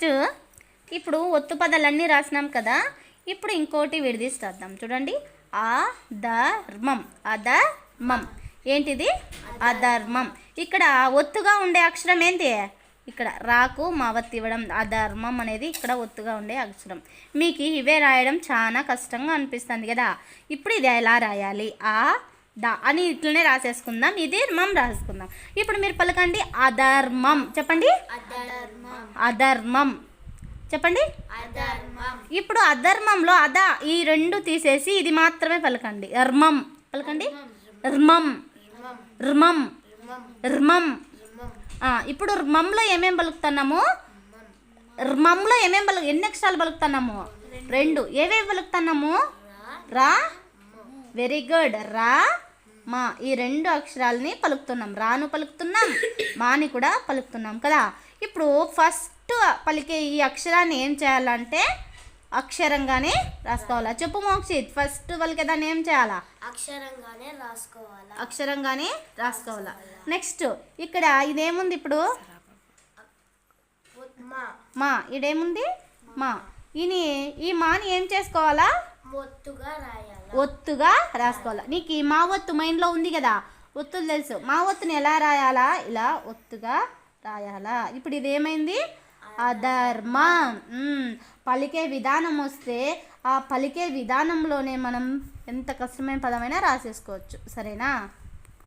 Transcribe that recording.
Next ఇప్పుడు ఒత్తు పదాలన్నీ రాసినాం కదా. ఇప్పుడు ఇంకోటి విడదీసి రాద్దాం. చూడండి, అధర్మం. అధర్మం ఏంటిది? అధర్మం. ఇక్కడ ఒత్తుగా ఉండే అక్షరం ఏంటి? ఇక్కడ రాకు మావత్తి ఇవ్వడం. అధర్మం అనేది ఇక్కడ ఒత్తుగా ఉండే అక్షరం. మీకు ఇవే రాయడం చాలా కష్టంగా అనిపిస్తుంది కదా. ఇప్పుడు ఇది ఎలా రాయాలి? అని ఇట్లనే రాసేసుకుందాం. ఇది మం రాసుకుందాం. ఇప్పుడు మీరు పలకండి అధర్మం. చెప్పండి అధర్మం. చెప్పండి. ఇప్పుడు అధర్మంలో ఈ రెండు తీసేసి ఇది మాత్రమే పలకండి. ర్మం పలకండి. ర్మం ర్మం ర్మం. ఇప్పుడు ర్మంలో ఏమేం పలుకుతున్నాము? ర్మంలో ఎన్ని అక్షరాలు పలుకుతున్నాము? 2. ఏవేవి పలుకుతున్నాము? రా. Very good. రా మా. ఈ 2 అక్షరాలని పలుకుతున్నాం. రాను పలుకుతున్నాం, మాని కూడా పలుకుతున్నాం కదా. ఇప్పుడు ఫస్ట్ పలికే ఈ అక్షరాన్ని ఏం చేయాలంటే అక్షరంగానే రాసుకోవాలా? చెప్పు మోక్షిత్. ఫస్ట్ పలికేదాన్ని ఏం చేయాలా? అక్షరంగానే రాసుకోవాలా. నెక్స్ట్ ఇక్కడ ఇదేముంది? ఇప్పుడు మా. ఇదేముంది? మా. ఈ మాని ఏం చేసుకోవాలా? ఒత్తుగా రాసుకోవాలా. నీకు ఈ మా ఒత్తు మైండ్లో ఉంది కదా, ఒత్తులు తెలుసు. మా ఒత్తుని ఎలా రాయాలా? ఇలా ఒత్తుగా రాయాలా. ఇప్పుడు ఇదేమైంది? అధర్మం. పలికే విధానం వస్తే ఆ పలికే విధానంలోనే మనం ఎంత కష్టమైన పదమైనా రాసేసుకోవచ్చు. సరేనా?